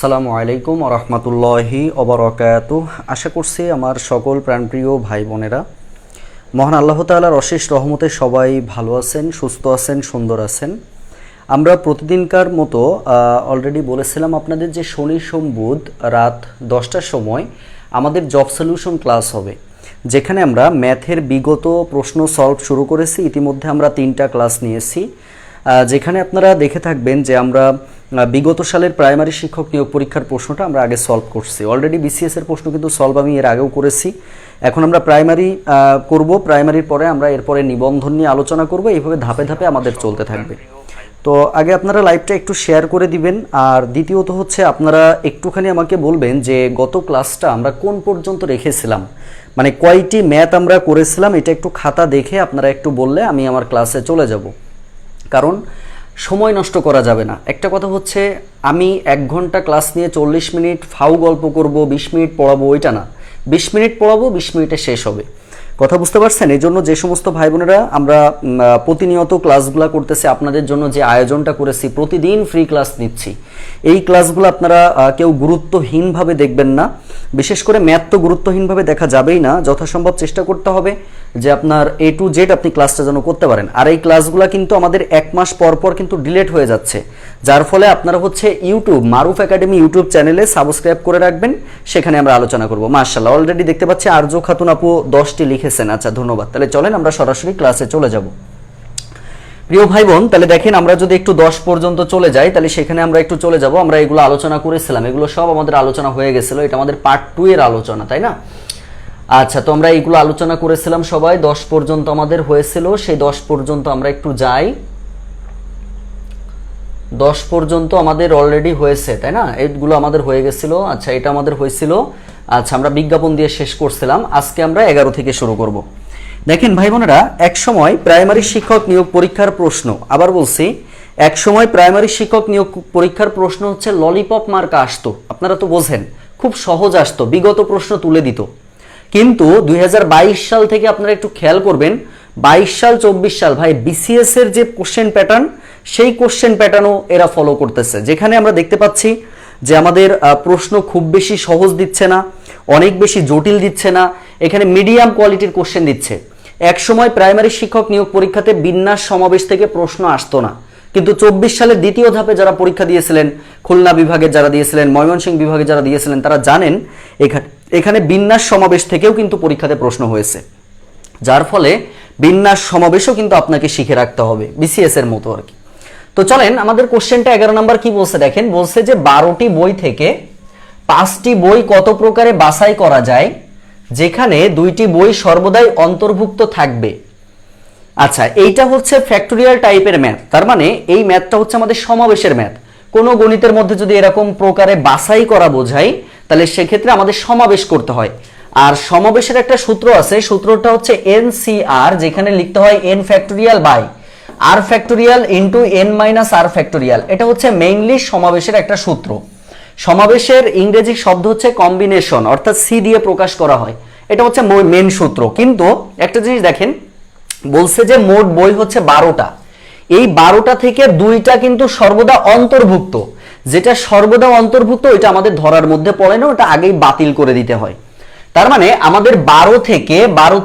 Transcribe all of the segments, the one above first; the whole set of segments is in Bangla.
আসসালামু আলাইকুম ওয়া রাহমাতুল্লাহি ওয়া বারাকাতুহু। আশা করছি আমার সকল প্রাণপ্রিয় ভাই বোনেরা মহান আল্লাহ তাআলার অশেষ রহমতে সবাই ভালো আছেন, সুস্থ আছেন, সুন্দর আছেন। আমরা প্রতিদিনকার মতো অলরেডি বলেছিলাম আপনাদের যে শনি সোম বুধ রাত 10টার সময় আমাদের জব সলিউশন ক্লাস হবে, যেখানে আমরা ম্যাথের বিগত প্রশ্ন সলভ শুরু করেছি। ইতিমধ্যে আমরা 3টা ক্লাস নিয়েছি, যেখানে আপনারা দেখে থাকবেন যে আমরা বিগত সালের প্রাইমারি শিক্ষক নিয়োগ পরীক্ষার প্রশ্নটা আমরা আগে সলভ করছি। অলরেডি বিসিএস এর প্রশ্ন কিন্তু সলভ আমি এর আগেও করেছি। এখন আমরা প্রাইমারি করব, প্রাইমারির পরে আমরা এরপরে নিবন্ধন নিয়ে আলোচনা করব। এইভাবে ধাপে ধাপে আমাদের চলতে থাকবে। তো আগে আপনারা লাইভটা একটু শেয়ার করে দিবেন, আর দ্বিতীয়ত হচ্ছে আপনারা একটুখানি আমাকে বলবেন যে গত ক্লাসটা আমরা কোন পর্যন্ত রেখেছিলাম, মানে কয়টি ম্যাথ আমরা করেছিলাম, এটা একটু খাতা দেখে আপনারা একটু বললে আমি আমার ক্লাসে চলে যাব। কারণ সময় নষ্ট করা যাবে না। একটা কথা হচ্ছে, আমি 1 ঘন্টা ক্লাস নিয়ে 40 মিনিট ফাউ গল্প করব, 20 মিনিট পড়াবো, ওইটা না। 20 মিনিট পড়াবো, 20 মিনিটে শেষ হবে। কথা বুঝতে পারছেন? এই জন্য যে সমস্ত ভাই বোনেরা আমরা প্রতিনিয়ত ক্লাসগুলো করতেছি, আপনাদের জন্য যে আয়োজনটা করেছি, প্রতিদিন ফ্রি ক্লাস নিচ্ছি, এই ক্লাসগুলো আপনারা কেউ গুরুত্বহীনভাবে দেখবেন না। বিশেষ করে ম্যাথ তো গুরুত্বহীনভাবে দেখা যাবেই না। যথাসম্ভব চেষ্টা করতে হবে যে আপনার A to Z আপনি ক্লাসটা যেন করতে পারেন। আর এই ক্লাসগুলো কিন্তু আমাদের 1 মাস পর পর কিন্তু ডিলেট হয়ে যাচ্ছে, যার ফলে আপনারা হচ্ছে ইউটিউব মারুফ একাডেমি ইউটিউব চ্যানেলে সাবস্ক্রাইব করে রাখবেন, সেখানে আমরা আলোচনা করব। মাশাআল্লাহ, অলরেডি দেখতে পাচ্ছি আরজু খাতুন আপু 10টি লিখেছেন। আচ্ছা, ধন্যবাদ। তাহলে চলেন আমরা সরাসরি ক্লাসে চলে যাব। প্রিয় ভাই বোন, তাহলে দেখেন আমরা যদি একটু 10 পর্যন্ত চলে যাই, তাহলে সেখানে আমরা একটু চলে যাব। আমরা এগুলো আলোচনা করেছিলাম, এগুলো সব আমাদের আলোচনা হয়ে গেছিল। এটা আমাদের পার্ট 2 এর আলোচনা, তাই না? আচ্ছা, তো আমরা এইগুলো আলোচনা করেছিলাম সবাই, 10 পর্যন্ত আমাদের হয়েছিল। সেই 10 পর্যন্ত আমরা একটু যাই। 10 পর্যন্ত আমাদের অলরেডি হয়েছে, তাই না? এইগুলো আমাদের হয়ে গেছিল। আচ্ছা, এটা আমাদের হয়েছিল। আচ্ছা, আমরা বিজ্ঞাপন দিয়ে শেষ করছিলাম। আজকে আমরা 11 থেকে শুরু করব। দেখেন ভাই বোনেরা, এক সময় প্রাইমারি শিক্ষক নিয়োগ পরীক্ষার প্রশ্ন, আবার বলছি, এক সময় প্রাইমারি শিক্ষক নিয়োগ পরীক্ষার প্রশ্ন হচ্ছে ললিপপ মার্কা আসতো। আপনারা তো বোঝেন, খুব সহজ আসতো, বিগত প্রশ্ন তুলে দিত। কিন্তু 2022 সাল থেকে আপনারা একটু খেয়াল করবেন, 22 সাল 24 সাল ভাই বিসিএস এর যে কোশ্চেন প্যাটার্ন, সেই কোশ্চেন প্যাটার্নও এরা ফলো করতেছে। যেখানে আমরা দেখতে পাচ্ছি যে আমাদের প্রশ্ন খুব বেশি সহজ দিচ্ছে না, অনেক বেশি জটিল দিচ্ছে না, এখানে মিডিয়াম কোয়ালিটির কোশ্চেন দিচ্ছে। এক সময় প্রাইমারি শিক্ষক নিয়োগ পরীক্ষাতে বিন্যাস সমাবেশ থেকে প্রশ্ন আসতো না, কিন্তু 24 সালের দ্বিতীয় ধাপে যারা পরীক্ষা দিয়েছিলেন, খুলনা বিভাগে যারা দিয়েছিলেন, ময়মনসিংহ বিভাগে যারা দিয়েছিলেন, তারা জানেন এখানে বিন্যাস সমাবেশ থেকেও কিন্তু পরীক্ষাতে প্রশ্ন হয়েছে। যার ফলে বিন্যাস সমাবেশও কিন্তু আপনাকে শিখে রাখতে হবে, বিসিএস এর মতো আর কি। তো চলেন আমাদের কোশ্চেনটা 11 নাম্বার কি বলছে দেখেন। বলছে যে 12টি বই থেকে 5টি বই কত প্রকারে বাছাই করা যায়, যেখানে 2টি বই সর্বদাই অন্তর্ভুক্ত থাকবে। আচ্ছা, এইটা হচ্ছে ফ্যাক্টোরিয়াল টাইপের ম্যাথ। তার মানে এই ম্যাথটা হচ্ছে আমাদের সমাবেশের ম্যাথ। কোন গণিতের মধ্যে যদি এরকম প্রকারে বাছাই করা বোঝায়, তাহলে সেক্ষেত্রে আমাদের সমাবেশ করতে হয়। আর সমাবেশের একটা সূত্র আছে, সূত্রটা হচ্ছে NCR, যেখানে লিখতে হয় n factorial by r factorial into n minus r factorial. এটা হচ্ছে মেইনলি সমাবেশের একটা সূত্র। সমাবেশের ইংরেজি শব্দ হচ্ছে কম্বিনেশন, অর্থাৎ সি দিয়ে প্রকাশ করা হয়। এটা হচ্ছে মেইন সূত্র। কিন্তু একটা জিনিস দেখেন, বলছে যে মোট বই হচ্ছে 12টা। এই 12টা থেকে 2টা কিন্তু সর্বদা অন্তর্ভুক্ত। যেটা সর্বদা অন্তর্ভুক্ত ওইটা আমাদের ধরার মধ্যে পড়ে না, ওটা আগেই বাতিল করে দিতে হয়। তার মানে আমাদের 12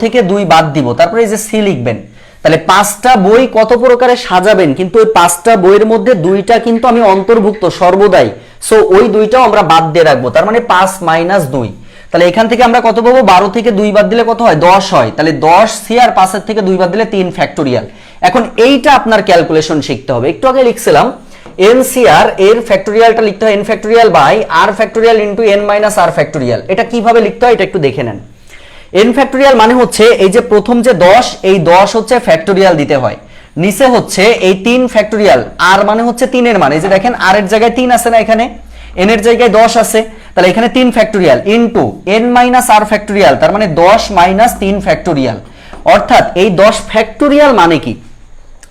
থেকে 2 বাদ দিব, তারপরে এই যে সি লিখবেন। তাহলে 5টা বই কত প্রকারে সাজাবেন, কিন্তু ওই 5টা বইয়ের মধ্যে 2টা কিন্তু আমি অন্তর্ভুক্ত সর্বদাই, সো ওই 2টাও আমরা বাদ দিয়ে রাখবো। তার মানে 5 মাইনাস 2। তাহলে এখান থেকে আমরা কত পাবো? 12 থেকে 2 বাদ দিলে কত হয়? 10 হয়। তাহলে 10 সি আর 5 থেকে 2 বাদ দিলে 3 ফ্যাক্টোরিয়াল। এখন এইটা আপনার ক্যালকুলেশন শিখতে হবে। একটু আগে লিখছিলাম NCR এর ফ্যাক্টোরিয়ালটা লিখতে হয় n factorial by r factorial into n minus r factorial. এটা কিভাবে লিখতে হয় এটা একটু দেখে নেন। n ফ্যাক্টোরিয়াল মানে হচ্ছে এই যে প্রথম যে 10, এই 10 হচ্ছে ফ্যাক্টোরিয়াল দিতে হয়। নিচে হচ্ছে এই 3 ফ্যাক্টোরিয়াল, r মানে হচ্ছে 3 এর মান। এই যে দেখেন r এর জায়গায় 3 আছে না, এখানে n এর জায়গায় 10 আছে, তাহলে এখানে 3 factorial into n minus r factorial. তার মানে 10 মাইনাস 3 ফ্যাক্টোরিয়াল। অর্থাৎ এই 10 ফ্যাক্টোরিয়াল মানে কি?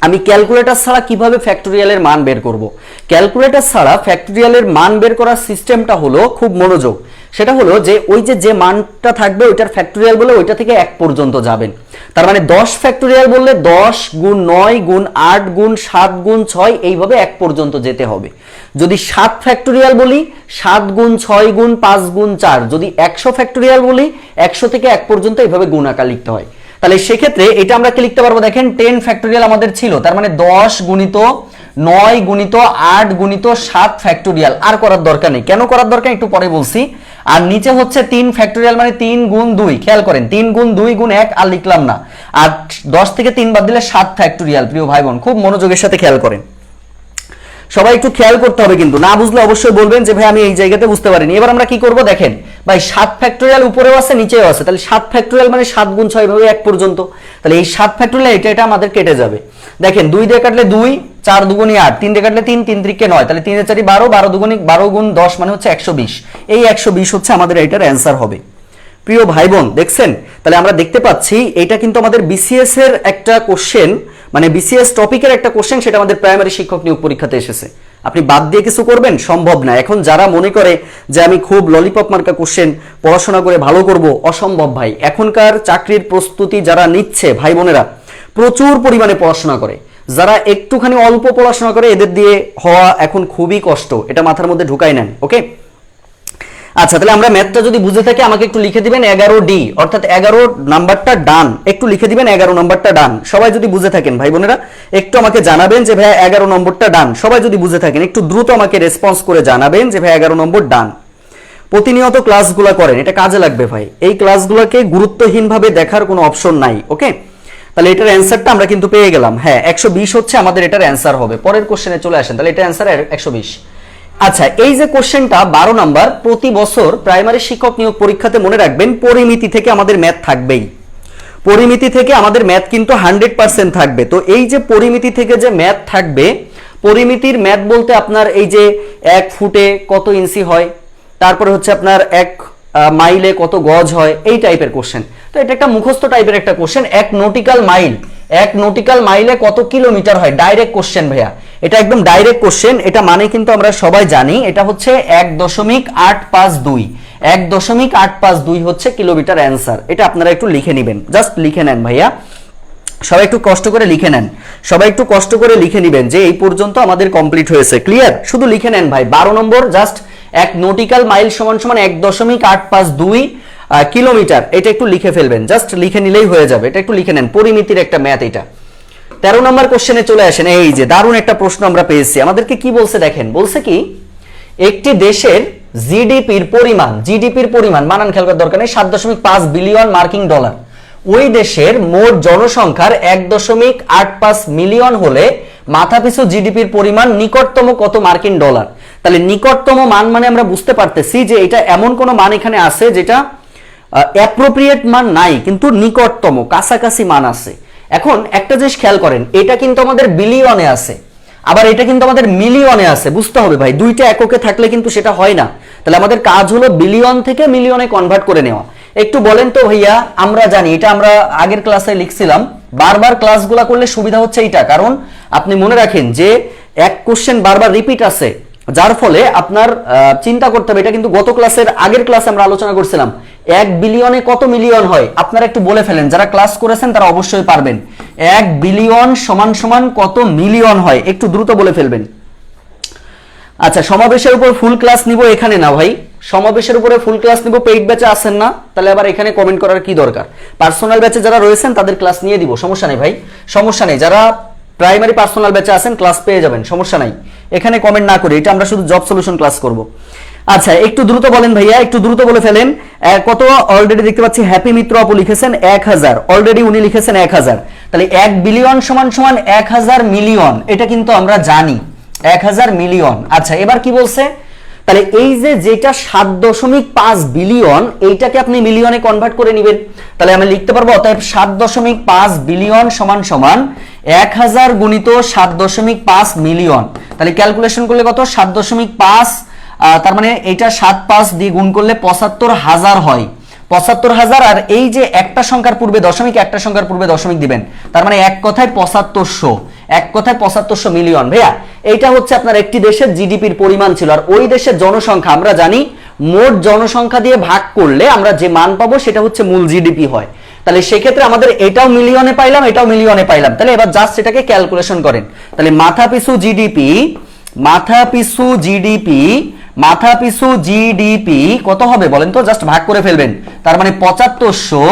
আমি ক্যালকুলেটর ছাড়া কিভাবে ফ্যাক্টোরিয়ালের মান বের করব? ক্যালকুলেটর ছাড়া ফ্যাক্টোরিয়ালের মান বের করার সিস্টেমটা হলো, খুব মনোযোগ, সেটা হলো যে ওই যে মানটা থাকবে ওইটার ফ্যাক্টোরিয়াল বলে ওইটা থেকে 1 পর্যন্ত যাবেন। তার মানে 10 ফ্যাক্টোরিয়াল বললে 10 গুণ 9 গুণ 8 গুণ 7 গুণ 6 এইভাবে 1 পর্যন্ত যেতে হবে। যদি 7 ফ্যাক্টোরিয়াল বলি 7 গুণ 6 গুণ 5 গুণ 4, যদি 100 ফ্যাক্টোরিয়াল বলি 100 থেকে 1 পর্যন্ত এইভাবে গুণ আকার লিখতে হয়। তাহলে সেক্ষেত্রে এটা আমরা কি লিখতে পারবো দেখেন 10 ফ্যাক্টোরিয়াল আমাদের ছিল, তার মানে 10 গুণিত 9 গুণিত 8 গুণিত 7 ফ্যাক্টোরিয়াল। আর করার দরকার নেই, কেন করার দরকার একটু পরে বলছি। আর নিচে হচ্ছে 3 ফ্যাক্টোরিয়াল মানে 3 গুণ 2, খেয়াল করেন 3 গুণ 2 গুণ 1 আর লিখলাম না, আর 10 থেকে 3 বাদ দিলে 7 ফ্যাক্টোরিয়াল। প্রিয় ভাই বোন খুব মনোযোগের সাথে খেয়াল করেন, সবাই একটু খেয়াল করতে হবে কিন্তু, না বুঝলে অবশ্যই বলবেন যে ভাই আমি এই জায়গাতে বুঝতে পারিনি। এবার আমরা কি করব দেখেন ভাই 7 ফ্যাক্টোরিয়াল উপরেও আছে নিচেও আছে, তাহলে 7 ফ্যাক্টোরিয়াল মানে 7 গুণ 6 ভাবে 1 পর্যন্ত, তাহলে এই 7 ফ্যাক্টোরিয়াল এটা আমাদের কেটে যাবে। দেখেন 2 দিয়ে কাটলে 2, 4 দুগুণে 8, 3 দিয়ে কাটলে 3, 3 3 9, তাহলে 3 এর 4 12, 12 দুগুণে 12 গুণ 10 মানে হচ্ছে 120। এই 120 হচ্ছে আমাদের এটার অ্যান্সার হবে। প্রিয় ভাই বোন দেখছেন, তাহলে আমরা দেখতে পাচ্ছি এটা কিন্তু আমাদের বিসিএস এর একটা কোশ্চেন, মানে বিসিএস টপিকের একটা কোশ্চেন, সেটা আমাদের প্রাইমারি শিক্ষক নিয়োগ পরীক্ষাতে এসেছে। আপনি বাদ দিয়ে কিছু করবেন সম্ভব না। এখন যারা মনে করে যে আমি খুব ললিপপ মার্কা কোশ্চেন পড়াশোনা করে ভালো করব, অসম্ভব ভাই। এখনকার চাকরির প্রস্তুতি যারা নিচ্ছে ভাই বোনেরা প্রচুর পরিমাণে পড়াশোনা করে, যারা একটুখানি অল্প পড়াশোনা করে এদের দিয়ে হওয়া এখন খুবই কষ্ট, এটা মাথার মধ্যে ঢুকাই নেন। ওকে আচ্ছা, তাহলে আমরা ম্যাথটা যদি বুঝে থাকি আমাকে একটু লিখে দিবেন 11D, অর্থাৎ 11 নাম্বারটা ডান, একটু লিখে দিবেন 11 নাম্বারটা ডান। সবাই যদি বুঝে থাকেন ভাই বোনেরা একটু আমাকে জানাবেন যে ভাই 11 নম্বরটা ডান। সবাই যদি বুঝে থাকেন একটু দ্রুত আমাকে রেসপন্স করে জানাবেন যে ভাই 11 নম্বর ডান। প্রতিনিয়ত ক্লাসগুলো করেন, এটা কাজে লাগবে ভাই। এই ক্লাসগুলোকে গুরুত্বহীনভাবে দেখার কোনো অপশন নাই। ওকে, তাহলে এটার অ্যান্সারটা আমরা কিন্তু পেয়ে গেলাম। হ্যাঁ 120 হচ্ছে আমাদের এটার অ্যান্সার হবে। পরের কোশ্চেনে চলে আসেন, তাহলে এটার অ্যান্সার 120। আচ্ছা, এই যে কোশ্চেনটা 12 নাম্বার, প্রতি বছর প্রাইমারি শিক্ষক নিয়োগ পরীক্ষাতে মনে রাখবেন পরিমিতি থেকে আমাদের ম্যাথ থাকবেই। পরিমিতি থেকে আমাদের ম্যাথ কিন্তু 100% থাকবে। তো এই যে পরিমিতি থেকে যে ম্যাথ থাকবে, পরিমিতির ম্যাথ বলতে আপনার এই যে 1 ফুটে কত ইঞ্চি হয়, তারপরে হচ্ছে আপনার 1 মাইলে কত গজ হয়, এই টাইপের কোশ্চেন। তো এটা একটা মুখস্থ টাইপের একটা কোশ্চেন। 1 নটিক্যাল মাইলে কত কিলোমিটার হয়, ডাইরেক্ট কোশ্চেন ভাইয়া, এটা একদম ডাইরেক্ট কোশ্চেন। এটা মানে কিন্তু আমরা সবাই জানি এটা হচ্ছে 1.852, 1.852 হচ্ছে কিলোমিটার অ্যান্সার। এটা আপনারা একটু লিখে নেবেন, জাস্ট লিখে নেন ভাইয়া, সবাই একটু কষ্ট করে লিখে নেন, সবাই একটু কষ্ট করে লিখে নেবেন যে এই পর্যন্ত আমাদের কমপ্লিট হয়েছে। ক্লিয়ার? শুধু লিখে নেন ভাই 12 নম্বর, জাস্ট 1 নটিক্যাল মাইল সমান সমান 1.852 কিলোমিটার, এটা একটু লিখে ফেলবেন, জাস্ট লিখে নিলেই হয়ে যাবে। এটা একটু লিখে নেন, পরিমিতির একটা ম্যাথ এটা। 13 নম্বর কোশ্চেনে চলে আসেন। এই যে দারুণ একটা প্রশ্ন আমরা পেয়েছি। আমাদেরকে কি বলছে দেখেন, বলছে কি একটি দেশের জিডিপির পরিমাণ বানান খেয়াল করার দরকার নেই, 7.5 বিলিয়ন মার্কিন ডলার। ওই দেশের মোট জনসংখ্যার 1.85 মিলিয়ন হলে মাথাপিছু জিডিপির পরিমাণ নিকটতম কত মার্কিন ডলার। তাহলে নিকটতম মান মানে আমরা বুঝতে পারতেছি যে এটা এমন কোন মান এখানে আছে যেটা অ্যাপ্রোপ্রিয়েট মান নাই, কিন্তু নিকটতম কাছাকাছি মান আছে। এখন একটা জিনিস খেয়াল করেন, এটা কিন্তু আমাদের বিলিয়নে আছে, আবার এটা কিন্তু আমাদের মিলিয়নে আছে। বুঝতে হবে ভাই, দুইটা এককে থাকলে কিন্তু সেটা হয় না। তাহলে আমাদের কাজ হলো বিলিয়ন থেকে মিলিয়নে কনভার্ট করে নেওয়া। একটু বলেন তো ভাইয়া, আমরা জানি এটা আমরা আগের ক্লাসে লিখছিলাম, বারবার ক্লাসগুলো করলে সুবিধা হচ্ছে এইটা, কারণ আপনি মনে রাখেন যে এক কোশ্চেন বারবার রিপিট আছে, যার ফলে আপনার চিন্তা করতে হবে। এটা কিন্তু গত ক্লাসের আগের ক্লাসে আমরা আলোচনা করছিলাম 1 বিলিয়নে কত মিলিয়ন হয়। আপনারা একটু বলে ফেলেন, যারা ক্লাস করেছেন তারা অবশ্যই পারবেন। 1 বিলিয়ন সমান সমান কত মিলিয়ন হয়, একটু দ্রুত বলে ফেলবেন। আচ্ছা, সমাবেশের উপর ফুল ক্লাস নিব এখানে না ভাই, সমাবেশের উপরে ফুল ক্লাস নিব। পেইড ব্যাচে আসেন না, তাহলে আবার এখানে কমেন্ট করার কি দরকার? পার্সোনাল ব্যাচে যারা রয়েছেন তাদের ক্লাস নিয়ে দিব, সমস্যা নেই ভাই, সমস্যা নেই। যারা প্রাইমারি পার্সোনাল ব্যাচে আছেন ক্লাস পেয়ে যাবেন, সমস্যা নাই। এখানে কমেন্ট না করে, এটা আমরা শুধু জব সলিউশন ক্লাস করব। আচ্ছা, একটু দ্রুত বলেন ভাইয়া, একটু দ্রুত বলে ফেলেন। কত অলরেডি দেখতে পাচ্ছি হ্যাপি মিত্র আপু লিখেছেন 1000, অলরেডি উনি লিখেছেন 1000। তাহলে 1 বিলিয়ন সমান সমান 1000 মিলিয়ন, এটা কিন্তু আমরা জানি 1000 মিলিয়ন। আচ্ছা, এবার কি বলছে, তাহলে এই যে যেটা 7.5 বিলিয়ন, এইটাকে আপনি মিলিয়নে কনভার্ট করে নেবেন। তাহলে আমি লিখতে পারবো অতএব 7.5 বিলিয়ন সমান সমান 1000 গুণিত 7.5 মিলিয়ন। তাহলে ক্যালকুলেশন করলে কত, 7.5, তার মানে এটা 7 দিয়ে গুণ করলে 75,000 হয়, 75,000। আর এই যে একটা সংখ্যার পূর্বে দশমিক, একটা সংখ্যার পূর্বে দশমিক দিবেন, তার মানে এক কথায় 7500, এক কথায় 7500 মিলিয়ন। ভাইয়া এইটা হচ্ছে আপনার একটি দেশের জিডিপির পরিমাণ ছিল। আর ওই দেশের জনসংখ্যা আমরা জানি মোট জনসংখ্যা দিয়ে ভাগ করলে আমরা যে মান পাবো সেটা হচ্ছে মূল জিডিপি হয়। তাহলে সেক্ষেত্রে আমাদের এটাও মিলিয়নে পাইলাম, এটাও মিলিয়নে পাইলাম। তাহলে এবার জাস্ট এটাকে ক্যালকুলেশন করেন। তাহলে মাথাপিছু জিডিপি কত হবে বলেন তো, জাস্ট ভাগ করে ফেলবেন। তার মানে 7500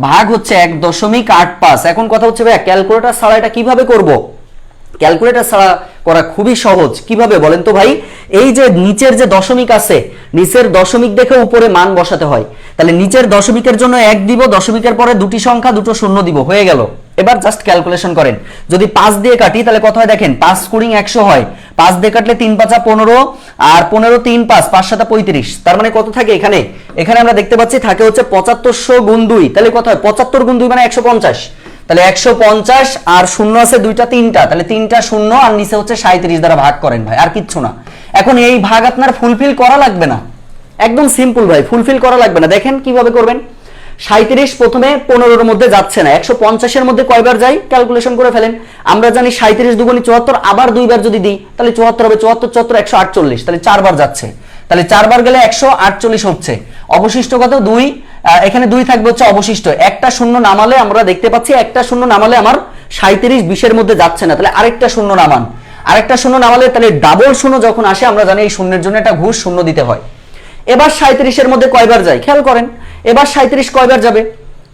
ভাগ হচ্ছে 1.85। এখন কথা হচ্ছে ভাই ক্যালকুলেটর ছাড়া এটা কিভাবে করব? ক্যালকুলেটর ছাড়া করা খুবই সহজ। কিভাবে বলেন তো ভাই? এই যে নিচের যে দশমিক আছে, নিচের দশমিক দেখে উপরে মান বসাতে হয়। তাহলে নিচের দশমিকের জন্য 1 দিব, দশমিকের পরে দুটি সংখ্যা দুটো শূন্য দিব, হয়ে গেল। এবার জাস্ট ক্যালকুলেশন করেন। যদি 5 দিয়ে কাটি তাহলে কত হয় দেখেন, 5 কুড়ি 100 হয়। 5 দিয়ে কাটলে 3 5 15 আর 15 3 5 5 7 35। তার মানে কত থাকে এখানে? এখানে আমরা দেখতে পাচ্ছি থাকে হচ্ছে 7500 গুণ 2। তাহলে কত হয়? 75 গুণ 2 মানে 150। তাহলে 150 আর শূন্য আছে দুইটা তিনটা, তাহলে তিনটা শূন্য আর নিচে হচ্ছে 37 দ্বারা ভাগ করেন ভাই, আর কিচ্ছু না। এখন এই ভাগ আপনার ফুলফিল করা লাগবে না, একদম সিম্পল ভাই, ফুলফিল করা লাগবে না। দেখেন কিভাবে করবেন। 37 প্রথমে 15 মধ্যে যাচ্ছে না, 150 এর মধ্যে কয়বার যাই ক্যালকুলেশন করে ফেলেন। আমরা জানি 37 দুগুণী 74, আবার দুইবার যদি দিই তাহলে 74 হবে, 74 74 148, তাহলে 4 বার যাচ্ছে। তাহলে 4 বার গেলে 148 হচ্ছে। অবশিষ্ট কত? 2। এখানে 2 থাকবে হচ্ছে অবশিষ্ট। একটা শূন্য নামালে আমরা দেখতে পাচ্ছি একটা শূন্য নামালে আমার 37 20 মধ্যে যাচ্ছে না, তাহলে আরেকটা শূন্য নামান। আরেকটা শূন্য নামালে তাহলে ডাবল শূন্য যখন আসে আমরা জানি এই শূন্যের জন্য একটা ঘুষ শূন্য দিতে হয়। এবার 37 এর মধ্যে কয়বার যায় খেয়াল করেন। এবার 37 কয়বার যাবে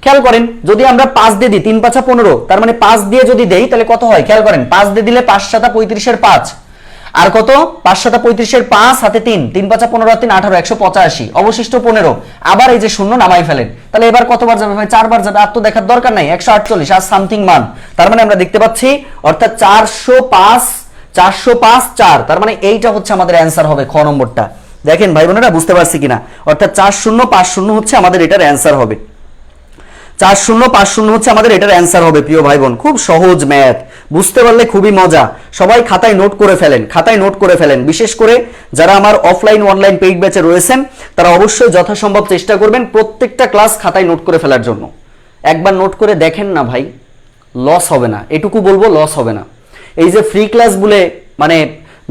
খেয়াল করেন। যদি আমরা 5 দিয়ে দিই 3 5 15, তার মানে 5 দিয়ে যদি দেই তাহলে কত হয় খেয়াল করেন। 5 দিয়ে দিলে 5 7 35 এর 5 আর কত 5 7 35 এর 5 হাতে 3 3 5 15 3 18 185, অবশিষ্ট 15। আবার এই যে শূন্য নামাই ফেলেন, তাহলে এবার কতবার যাবে ভাই? 4 বার যাবে। আর তো দেখার দরকার নাই, 148 আর সামথিং মান। তার মানে আমরা দেখতে পাচ্ছি অর্থাৎ 405 4 তার মানে এইটা হচ্ছে আমাদের অ্যানসার হবে খ নম্বরটা। দেখেন ভাই বোনেরা বুঝতে পারছি কিনা? অর্থাৎ 4050 হচ্ছে আমাদের এটার অ্যানসার হবে। 4050 হচ্ছে আমাদের এটার অ্যানসার হবে প্রিয় ভাই বোন। খুব সহজ ম্যাথ, বুঝতে পারলে খুবই মজা। সবাই খাতায় নোট করে ফেলেন, খাতায় নোট করে ফেলেন। বিশেষ করে যারা আমার অফলাইন অনলাইন পেইড ব্যাচে রয়েছেন তারা অবশ্যই যথাসম্ভব চেষ্টা করবেন প্রত্যেকটা ক্লাস খাতায় নোট করে ফেলার জন্য। একবার নোট করে দেখেন না ভাই, লস হবে না, এটুকু বলবো, লস হবে না। এই যে ফ্রি ক্লাস বলে মানে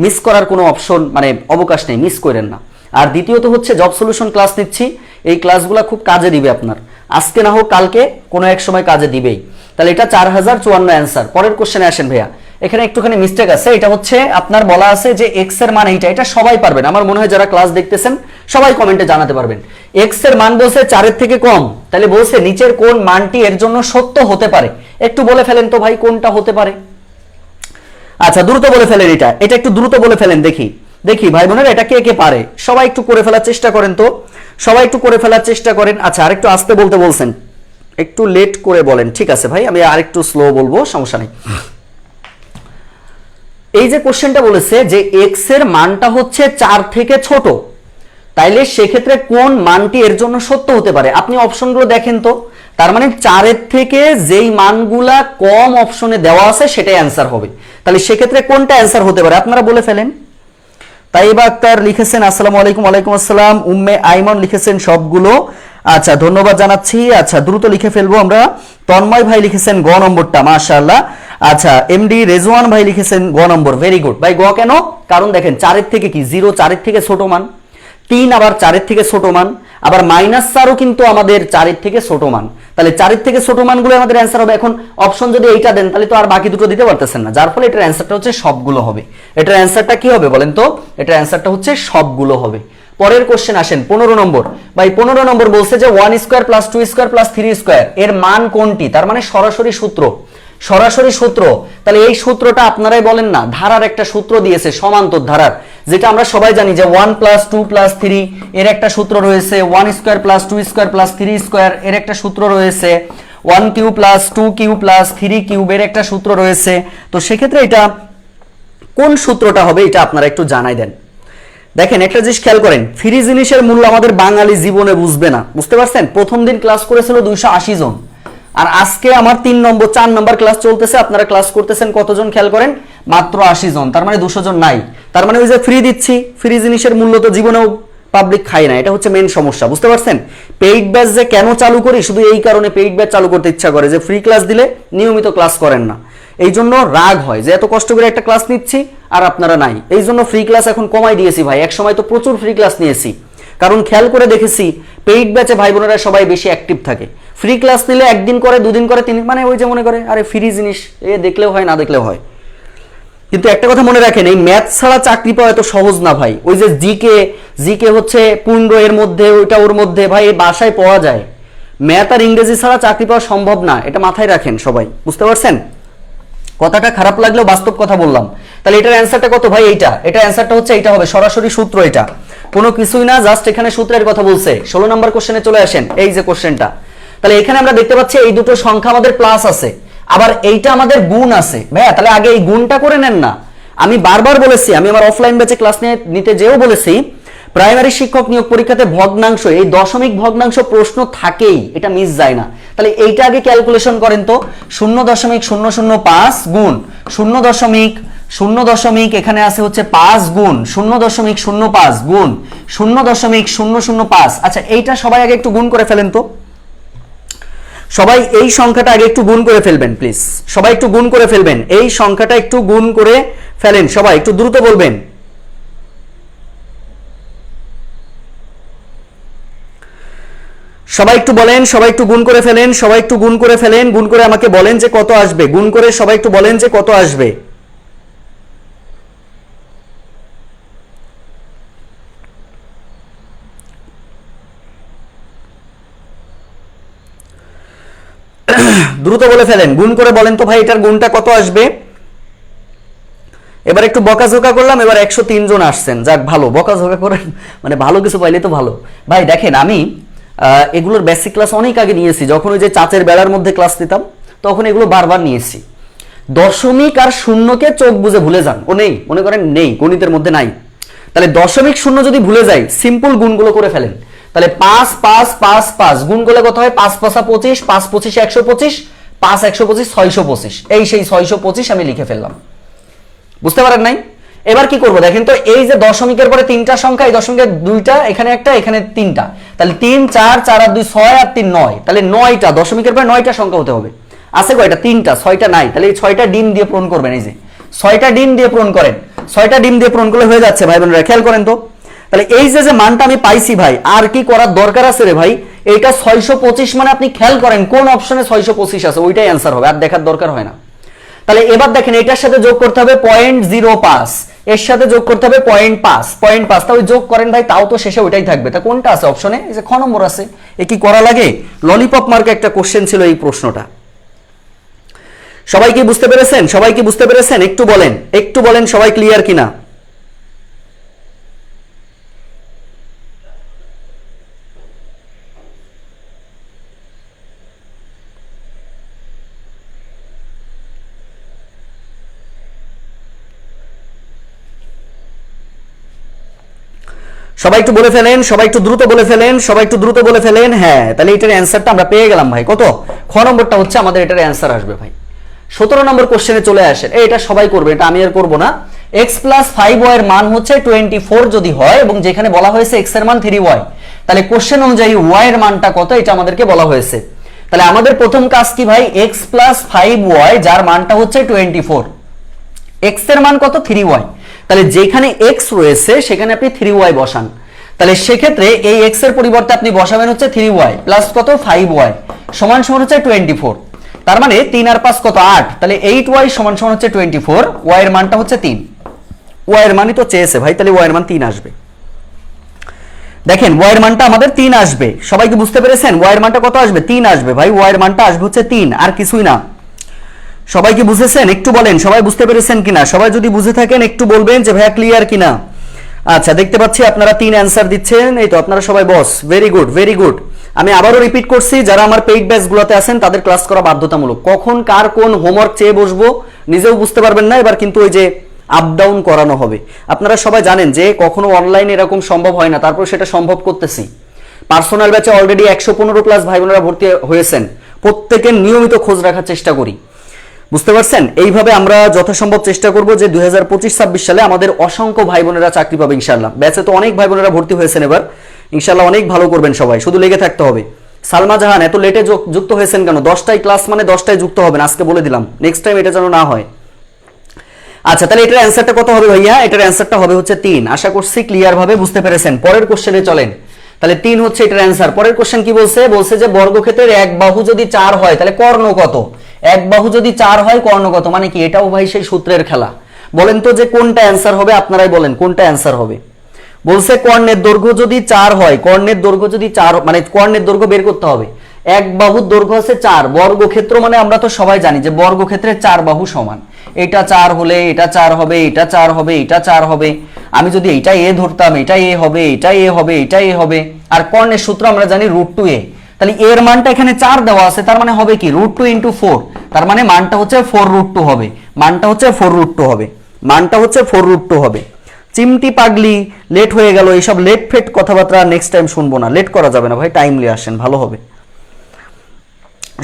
মিস করার কোনো অপশন মানে অবকাশ নেই, মিস করেন না। আর দ্বিতীয়ত হচ্ছে জব সলিউশন ক্লাস নিচ্ছি, এই ক্লাসগুলো খুব কাজে দিবে আপনার। আজকে না হোক কালকে কোনো এক সময় কাজে দিবেই। তাহলে এটা 4054 অ্যান্সার। পরের কোশ্চেনে আসেন ভাইয়া। এখানে একটুখানি মিস্টেক আছে, এটা হচ্ছে আপনার বলা আছে যে এক্স এর মান এইটা, এটা সবাই পারবেন আমার মনে হয়, যারা ক্লাস দেখতেছেন সবাই কমেন্টে জানাতে পারবেন। এক্স এর মান বলছে 4 এর থেকে কম, তাহলে বলছে নিচের কোন মানটি এর জন্য সত্য হতে পারে? একটু বলে ফেলেন তো ভাই কোনটা হতে পারে। আচ্ছা দ্রুত বলে ফেলেন, এটা একটু দ্রুত বলে ফেলেন, দেখি দেখি ভাই বোনেরা এটা কে কে পারে। সবাই একটু করে ফেলার চেষ্টা করেন তো, সবাই একটু করে ফেলার চেষ্টা করেন। আচ্ছা আরেকটু আস্তে বলতে বলছেন, একটু লেট করে বলেন। ঠিক আছে ভাই, আমি আরেকটু স্লো বলবো, সমস্যা নেই। এই যে কোশ্চেনটা বলেছে যে এক্স এর মানটা হচ্ছে 4 থেকে ছোট, তাইলে সেক্ষেত্রে কোন মানটি এর জন্য সত্য হতে পারে? আপনি অপশনগুলো দেখেন তো। তার মানে 4 এর থেকে যেই মানগুলা কম অপশনে দেওয়া আছে সেটাই অ্যান্সার হবে। তাহলে সেক্ষেত্রে কোনটা অ্যান্সার হতে পারে আপনারা বলে ফেলেন। তাইবা আক্তার লিখেছেন আসসালামু আলাইকুম। ওয়ালাইকুম আসসালাম। উম্মে আইমন লিখেছেন সবগুলো, আচ্ছা ধন্যবাদ জানাচ্ছি। আচ্ছা দ্রুত লিখে ফেলবো আমরা। তন্ময় ভাই লিখেছেন গ নম্বরটা, মাশাআল্লাহ। আচ্ছা এমডি রেজওয়ান ভাই লিখেছেন গ নম্বর, ভেরি গুড ভাই। গ কেন? কারণ দেখেন 4 এর থেকে কি 0, 4 এর থেকে ছোট মান, 3 আবার 4 এর থেকে ছোট মান, আবার -4ও কিন্তু আমাদের 4 এর থেকে ছোট মান। তাহলে 4 এর থেকে ছোট মানগুলো আমাদের অ্যান্সার হবে। এখন অপশন যদি এইটা দেন তাহলে তো আর বাকি দুটো দিতে পারতেছেন না, যার ফলে এটার অ্যান্সারটা হচ্ছে সবগুলো হবে। এটার অ্যান্সারটা কি হবে বলেন তো? এটার অ্যান্সারটা হচ্ছে সবগুলো হবে। পরের কোশ্চেন আসেন 15 নম্বর। ভাই 15 নম্বর বলছে যে 1 square plus 2 square plus 3 square এর মান কোনটি? তার মানে সরাসরি সূত্র, সরাসরি সূত্র। তাহলে এই সূত্রটা আপনারাই বলেন না, ধারার একটা সূত্র দিয়েছে সমান্তর ধারার, যেটা আমরা সবাই জানি যে 1 প্লাস 2 প্লাস 3 এর একটা সূত্র রয়েছে, 1 square plus 2 square plus 3 square এর একটা সূত্র রয়েছে, 1 cube plus 2 cube plus 3 cube এর একটা সূত্র রয়েছে। তো সেক্ষেত্রে এটা কোন সূত্রটা হবে এটা আপনারা একটু জানাই দেন। দেখেন একটা জিনিস খেয়াল করেন, ফ্রি জিনিসের মূল্য আমাদের বাঙালি জীবনে বুঝবে না, বুঝতে পারছেন? প্রথম দিন ক্লাস করেছিল 280 জন, আর আজকে আমার 3 নম্বর 4 নম্বর ক্লাস চলতেছে, আপনারা ক্লাস করতেছেন কতজন খেয়াল করেন? মাত্র 80 জন। তার মানে 200 জন নাই। তার মানে ওই যে ফ্রি দিচ্ছি, ফ্রি জিনিসের মূল্য তো জীবনেও পাবলিক খায় না, এটা হচ্ছে মেন সমস্যা, বুঝতে পারছেন? পেইড ব্যাচ যে কেন চালু করি, শুধু এই কারণে পেইড ব্যাচ চালু করতে ইচ্ছা করে যে ফ্রি ক্লাস দিলে নিয়মিত ক্লাস করেন না, এই জন্য রাগ হয় যে এত কষ্ট করে একটা ক্লাস নিচ্ছি আর আপনারা নাই। এই জন্য ফ্রি ক্লাস এখন কমাই দিয়েছি ভাই। এক সময় তো প্রচুর ফ্রি ক্লাস নিয়েছি, কারণ খেয়াল করে দেখেছি পেইড ব্যাচে ভাই বোনেরা সবাই বেশি অ্যাক্টিভ থাকে। ফ্রি ক্লাস নিলে একদিন করে, দুদিন করে, তিন, মানে ওই যে মনে করে আরে ফ্রি জিনিস এ দেখলেও হয় না দেখলেও হয়। কিন্তু একটা কথা মনে রাখেন, এই ম্যাথ ছাড়া চাকরি পাওয়া এত সহজ না ভাই। ওই যে জিকে হচ্ছে 15 এর মধ্যে, ওইটা ওর মধ্যে, ভাই এই বাসায় পাওয়া যায়। ম্যাথ আর ইংরেজি ছাড়া চাকরি পাওয়া সম্ভব না, এটা মাথায় রাখেন সবাই, বুঝতে পারছেন? কথাটা খারাপ লাগলেও বাস্তব কথা বললাম। তাহলে এটার অ্যান্সারটা কত ভাই? এটা অ্যান্সারটা হচ্ছে এইটা হবে, সরাসরি সূত্র এটা, কোনো কিছুই না, জাস্ট এখানে সূত্রের কথা বলছে। 16 নম্বর কোশ্চেনে চলে আসেন, এই যে কোশ্চেনটা। তাহলে এখানে আমরা দেখতে পাচ্ছি এই দুটো সংখ্যা আমাদের প্লাস আছে, আবার এইটা আমাদের গুণ আছে। ভাইয়া তাহলে আগে এই গুণটা করে নেন না। আমি বারবার বলেছি, আমি আমার অফলাইন ব্যাচে ক্লাস নিতে যেও বলেছি, প্রাইমারি শিক্ষক নিয়োগ পরীক্ষাতে ভগ্নাংশ, এই দশমিক ভগ্নাংশ প্রশ্ন থাকেই, এটা মিস যায় না। তাহলে এইটা আগে ক্যালকুলেশন করেন তো, 0.005 গুণ 0.0 এখানে আছে হচ্ছে 5 গুণ 0.05 গুণ 0.005। আচ্ছা এইটা সবাই আগে একটু গুণ করে ফেলেন তো, সবাই এই সংখ্যাটা আগে একটু গুণ করে ফেলবেন প্লিজ, সবাই একটু গুণ করে ফেলবেন, এই সংখ্যাটা একটু গুণ করে ফেলেন, সবাই একটু দ্রুত বলবেন। সবাই একটু বলেন, সবাই একটু গুণ করে ফেলেন, সবাই একটু গুণ করে ফেলেন, গুণ করে আমাকে বলেন যে কত আসবে, গুণ করে সবাই একটু বলেন যে কত আসবে। দ্রুত বলে ফেলেন, গুণ করে বলেন তো ভাই এটার গুণটা কত আসবে। এবার একটু বকাঝোকা করলাম, এবার 103 জন আসছেন, যাক ভালো, বকাঝোকা করেন মানে ভালো কিছু পাইলে তো ভালো। ভাই দেখেন আমি এগুলোর বেসিক ক্লাস অনেক আগে নিয়েছি, যখন ওই যে চাচের বেলার মধ্যে ক্লাস নিতাম তখন এগুলো বারবার নিয়েছি। দশমিক আর শূন্যকে চোখ বুঝে ভুলে যান, ও নেই, মনে করেন নেই, গণিতের মধ্যে নাই। তাহলে দশমিক শূন্য যদি ভুলে যাই, সিম্পল গুণগুলো করে ফেলেন। তাহলে 5 5 5 5 গুণ করলে কত হয়? 5 5 25, 5 25 125, 5 125 625, এই সেই 625 আমি লিখে ফেললাম। বুঝতে পারেন নাই? এবার কি করব দেখেন তো, এই যে দশমিকের পরে তিনটা সংখ্যা, এই দশমিকের দুইটা, এখানে একটা, এখানে তিনটা, তাহলে 3 4 4 আর 2 6 আর 3 9, তাহলে 9টা দশমিকের পরে 9টা সংখ্যা হতে হবে। আছে কয়টা? 3টা, 6টা নাই, তাহলে এই 6টা ডিম দিয়ে পূরণ করবেন। এই যে 6টা ডিম দিয়ে পূরণ করেন, 6টা ডিম দিয়ে পূরণ করলে হয়ে যাচ্ছে ভাই বোনেরা, খেয়াল করেন তো। তাহলে এই যে মানটা আমি পাইছি ভাই, আর কি করার দরকার আছে রে ভাই? এইটা 625 মানে আপনি খেয়াল করেন কোন অপশনে 625 আছে, ওইটাই অ্যান্সার হবে, আর দেখার দরকার হয় না। তাহলে এবার দেখেন এটার সাথে যোগ করতে হবে 0.05, এর সাথে যোগ করতে হবে 0.5, তাহলে যোগ করেন ভাই, তাও তো শেষে ওইটাই থাকবে। তা কোনটা আছে অপশনে? এই যে খ নম্বর আছে। এ কি করা লাগে? ললিপপ মার্কে একটা কোশ্চেন ছিল এই প্রশ্নটা। সবাই কি বুঝতে পেরেছেন? সবাই কি বুঝতে পেরেছেন? একটু বলেন, একটু বলেন সবাই ক্লিয়ার কিনা। সবাই একটু বলে ফেলেন, সবাই একটু দ্রুত বলে ফেলেন, সবাই একটু দ্রুত বলে ফেলেন। হ্যাঁ, তাহলে এটার অ্যান্সারটা আমরা পেয়ে গেলাম ভাই। কত? খ নম্বরটা হচ্ছে আমাদের এটার অ্যান্সার আসবে ভাই। 17 নম্বর কোশ্চেনে চলে আসেন, এটা সবাই করবে, এটা আমি আর করব না। x + 5y এর মান হচ্ছে 24 যদি হয়, এবং যেখানে বলা হয়েছে x এর মান 3y, তাহলে কোশ্চেন অনুযায়ী y এর মানটা কত এটা আমাদেরকে বলা হয়েছে। তাহলে আমাদের প্রথম কাজ কি ভাই? x + 5y যার মানটা হচ্ছে 24, x এর মান কত? 3y, তাহলে যেখানে x রয়েছে সেখানে আপনি 3y বসান। তাহলে সেক্ষেত্রে এই x এর পরিবর্তে আপনি বসাবেন হচ্ছে 3y প্লাস কত? 5y সমান সমান হচ্ছে 24। তার মানে 3 আর 5 কত? 8, তাহলে 8y সমান সমান হচ্ছে 24, y এর মানটা হচ্ছে 3। y এর মানই তো চেয়েছে ভাই, তাহলে y এর মান 3 আসবে। দেখেন y এর মানটা আমাদের 3 আসবে। সবাই কি বুঝতে পেরেছেন? y এর মানটা কত আসবে? 3 আসবে ভাই, y এর মানটা আসবে হচ্ছে 3, আর কিছুই না। সবাই কি বুঝেছেন? একটু বলেন সবাই বুঝতে পেরেছেন কিনা। সবাই যদি বুঝে থাকেন একটু বলবেন যে ভাইয়া ক্লিয়ার কিনা। আচ্ছা, দেখতে পাচ্ছি আপনারা 3 অ্যান্সার দিচ্ছেন, এই তো আপনারা সবাই বস, ভেরি গুড ভেরি গুড। আমি আবারও রিপিট করছি, যারা আমার পেইড ব্যাচগুলোতে আছেন তাদের ক্লাস করা বাধ্যতামূলক। কখন কার কোন হোমওয়ার্ক চেয়ে বসবো নিজেও বুঝতে পারবেন না, এবার কিন্তু ওই যে আপ ডাউন করানো হবে। আপনারা সবাই জানেন যে কখনো অনলাইন এরকম সম্ভব হয় না, তারপর সেটা সম্ভব করতেছি। পার্সোনাল ব্যাচে অলরেডি 115 প্লাস ভাই বোনেরা ভর্তি হয়েছেন, প্রত্যেকের নিয়মিত খোঁজ রাখার চেষ্টা করি, বুঝতে পারছেন? এইভাবে আমরা যথাসম্ভব চেষ্টা করব যে 2025-26 সালে আমাদের অসংখ্য ভাই বোনেরা চাকরি পাবে ইনশাআল্লাহ। ব্যাচে তো অনেক ভাই বোনেরা ভর্তি হয়েছেন, এবার ইনশাআল্লাহ অনেক ভালো করবেন সবাই, শুধু লেগে থাকতে হবে। সালমা জাহান, এত লেটে যুক্ত হয়েছেন কেন? 10টায় ক্লাস মানে 10টায় যুক্ত হবেন, আজকে বলে দিলাম, নেক্সট টাইম এটা যেন না হয়। আচ্ছা, তাহলে এটার অ্যান্সারটা কত হবে ভাইয়া? এটার অ্যান্সারটা হবে হচ্ছে 3। আশা করছি ক্লিয়ার ভাবে বুঝতে পেরেছেন। পরের কোশ্চেনে চলেন। তাহলে 3 হচ্ছে এটার অ্যান্সার। পরের কোশ্চেন কি বলছে? বলছে যে বর্গক্ষেত্রের এক বাহু যদি 4 হয় তাহলে কর্ণ কত? এক বাহু যদি 4 হয় কর্ণ কত, মানে কি? এটাও ভাই সেই সূত্রের খেলা। বলেন তো যে কোনটা অ্যান্সার হবে, আপনারাই বলেন কোনটা অ্যান্সার হবে। বলছে কর্ণের দৈর্ঘ্য যদি 4 হয়, কর্ণের দৈর্ঘ্য যদি 4 মানে কর্ণের দৈর্ঘ্য বের করতে হবে। এক বাহুর দৈর্ঘ্য আছে 4, বর্গক্ষেত্র মানে আমরা তো সবাই জানি যে বর্গক্ষেত্রে 4 বাহু সমান। এটা 4 হলে এটা 4 হবে, এটা 4 হবে, এটা 4 হবে। আমি যদি এইটা এ ধরতাম, এটা এ হবে, এটা এ হবে, এটা এ হবে। আর কর্ণের সূত্র আমরা জানি √2a। তাহলে এর মানটা এখানে 4 দেওয়া আছে, তার মানে হবে কি √2 × 4, তার মানে মানটা হচ্ছে 4√2 হবে। মানটা হচ্ছে 4√2 হবে। মানটা হচ্ছে 4√2 হবে। চিমটি পাগলি, লেট হয়ে গেল, এইসব লেট ফেট কথাবার্তা নেক্সট টাইম শুনবো না। লেট করা যাবে না ভাই, টাইমলি আসেন, ভালো হবে।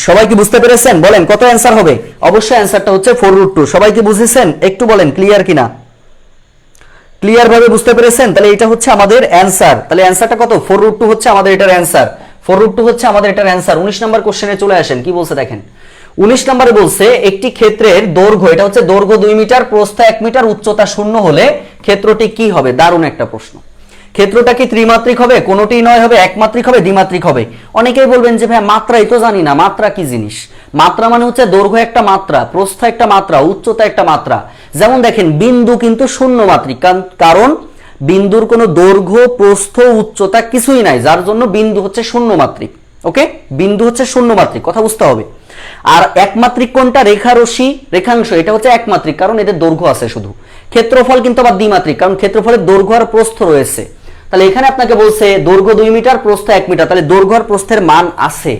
সবাই কি বুঝতে পেরেছেন? বলেন কত অ্যান্সার হবে? অবশ্যই অ্যান্সারটা হচ্ছে 4√2। সবাই কি বুঝেছেন? একটু বলেন ক্লিয়ার কিনা, ক্লিয়ার ভাবে বুঝতে পেরেছেন? তাহলে এটা হচ্ছে আমাদের অ্যান্সার। তাহলে অ্যান্সারটা কত? 4√2 হচ্ছে আমাদের এটার অ্যান্সার। 4√2 হচ্ছে আমাদের এটার অ্যান্সার। 19 নম্বর কোশ্চেনে চলে আসেন, কি বলছে দেখেন। 19 নম্বরে বলছে একটি ক্ষেত্রের দৈর্ঘ্য, এটা হচ্ছে দৈর্ঘ্য 2 মিটার, প্রস্থ 1 মিটার, উচ্চতা 0 হলে ক্ষেত্রটি কি হবে? দারুণ একটা প্রশ্ন। ক্ষেত্রটা কি ত্রিমাত্রিক হবে? কোনোটি নয় হবে, একমাত্রিক হবে, দ্বিমাত্রিক হবে? অনেকেই বলবেন যে ভাই মাত্রাই তো জানি না। মাত্রা কি জিনিস? মাত্রা মানে হচ্ছে দৈর্ঘ্য একটা মাত্রা, প্রস্থ একটা মাত্রা, উচ্চতা একটা মাত্রা। যেমন দেখেন বিন্দু কিন্তু শূন্য মাত্রিক, কারণ বিন্দুর কোনো দৈর্ঘ্য, প্রস্থ, উচ্চতা কিছুই নাই, যার জন্য বিন্দু হচ্ছে শূন্য মাত্রিক। ওকে, বিন্দু হচ্ছে শূন্য মাত্রিক, কথা বুঝতে হবে। আর একমাত্রিক কোনটা? রেখারশ্মি, রেখাংশ, এটা হচ্ছে একমাত্রিক, কারণ এদের দৈর্ঘ্য আছে শুধু। ক্ষেত্রফল কিন্তু আবার দ্বিমাত্রিক, কারণ ক্ষেত্রফলের দৈর্ঘ্য আর প্রস্থ রয়েছে। তাহলে এখানে আপনাকে বলছে দৈর্ঘ্য 2 মিটার, প্রস্থ 1 মিটার, তাহলে দৈর্ঘ্য আর প্রস্থের মান আছে,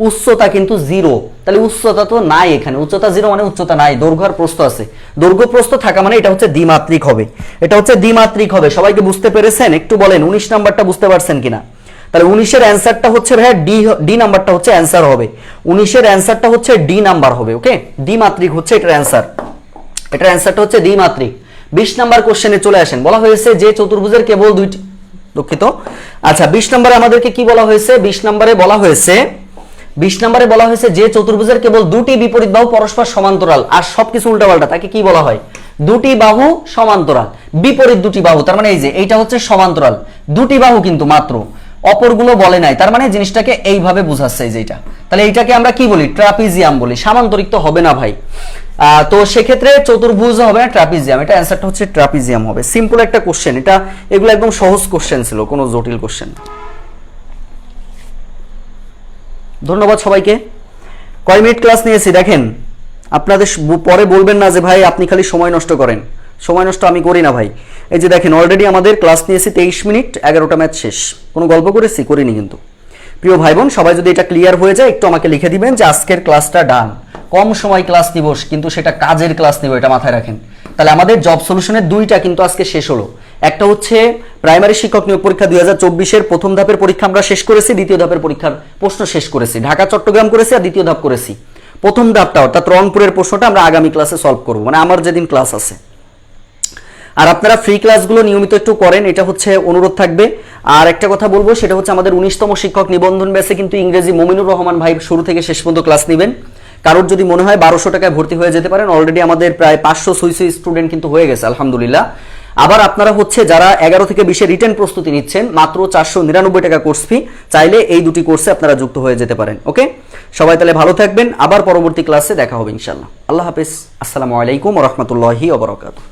উচ্চতা কিন্তু 0। তাহলে উচ্চতা তো নাই এখানে, উচ্চতা 0 মানে উচ্চতা নাই, দৈর্ঘ্য আর প্রস্থ আছে। দৈর্ঘ্য প্রস্থ থাকা মানে এটা হচ্ছে দ্বিমাত্রিক হবে, এটা হচ্ছে দ্বিমাত্রিক হবে। সবাইকে বুঝতে পেরেছেন? একটু বলেন 19 নাম্বারটা বুঝতে পারছেন কিনা। তাহলে 19 এর অ্যান্সারটা হচ্ছে ভাই ডি নাম্বারটা হচ্ছে অ্যান্সার হবে। 19 এর অ্যান্সারটা হচ্ছে ডি নাম্বার হবে। ওকে, দ্বিমাত্রিক হচ্ছে এটার অ্যান্সার। এটার অ্যান্সারটা হচ্ছে দ্বিমাত্রিক। 20 নাম্বার কোশ্চেনে চলে আসেন। বলা হয়েছে যে চতুর্ভুজের কেবল দুইটি, দুঃখিত, আচ্ছা 20 নম্বরে আমাদেরকে কি বলা হয়েছে? 20 নম্বরে বলা হয়েছে যে চতুর্ভুজের কেবল দুটি বিপরীত বাহু পরস্পর সমান্তরাল, আর সবকিছু উল্টাপাল্টা, তাকে কি বলা হয়? দুটি বাহু সমান্তরাল, বিপরীত দুটি বাহু, তার মানে এই যে এইটা হচ্ছে সমান্তরাল, দুটি বাহু কিন্তু মাত্র, অপরগুলো বলে নাই, তার মানে জিনিসটাকে এইভাবে বুঝাচ্ছে এই যে এটা। তাহলে এইটাকে আমরা কি বলি? ট্রাপিজিয়াম বলি। সামান্তরিক তো হবে না ভাই, তো সেক্ষেত্রে চতুর্ভুজ হবে না, ট্রাপিজিয়াম। এটা অ্যান্সারটা হচ্ছে ট্রাপিজিয়াম হবে। সিম্পল একটা কোশ্চেন এটা, এগুলো একদম সহজ কোশ্চেন ছিল, কোনো জটিল কোশ্চেন। ধন্যবাদ সবাইকে। কয় মিনিট ক্লাস নিয়েছি দেখেন, আপনাদের পরে বলবেন না যে ভাই আপনি খালি সময় নষ্ট করেন। সময় নষ্ট আমি করি না ভাই। এই যে দেখেন অলরেডি আমাদের ক্লাস নিয়েছি 23 মিনিট, 11টা ম্যাচ শেষ। কোনো গল্প করেছি? করিনি কিন্তু। প্রিয় ভাই বোন, সবাই যদি এটা ক্লিয়ার হয়ে যায় একটু আমাকে লিখে দিবেন যে আজকের ক্লাসটা ডান। কম সময় ক্লাস নিব, কিন্তু সেটা কাজের ক্লাস নিব, এটা মাথায় রাখেন। তাহলে আমাদের জব সলিউশনের 2টা কিন্তু আজকে শেষ হলো। একটা হচ্ছে প্রাইমারি শিক্ষক নিয়োগ পরীক্ষা 2024-এর প্রথম ধাপের পরীক্ষা আমরা শেষ করেছি, দ্বিতীয় ধাপের পরীক্ষার প্রশ্ন শেষ করেছি। ঢাকা চট্টগ্রাম করেছি, আর দ্বিতীয় ধাপ করেছি। প্রথম ধাপটা অর্থাৎ রংপুরের প্রশ্নটা আমরা আগামী ক্লাসে সলভ করব, মানে আমার যেদিন ক্লাস আছে। আর আপনারা ফ্রি ক্লাসগুলো নিয়মিত একটু করেন, এটা হচ্ছে অনুরোধ থাকবে। আর একটা কথা বলবো, সেটা হচ্ছে আমাদের 19তম শিক্ষক নিবন্ধন ব্যাচে কিন্তু ইংরেজি মমিনুর রহমান ভাই শুরু থেকে শেষ পর্যন্ত ক্লাস নেবেন। কারোর যদি মনে হয় 1200 টাকায় ভর্তি হয়ে যেতে পারেন, অলরেডি আমাদের প্রায় 500 স্টুডেন্ট কিন্তু হয়ে গেছে আলহামদুলিল্লাহ। আবার আপনারা হচ্ছে যারা 11 থেকে 20 রিটেন প্রস্তুতি নিচ্ছেন, মাত্র 499 টাকা কোর্স ফি, চাইলে এই দুটি কোর্সে আপনারা যুক্ত হয়ে যেতে পারেন। ওকে, সবাই তাহলে ভালো থাকবেন, আবার পরবর্তী ক্লাসে দেখা হবে ইনশাআল্লাহ। আল্লাহ হাফেজ, আসসালামু আলাইকুম ওয়া রাহমাতুল্লাহি ওয়া বারাকাতুহু।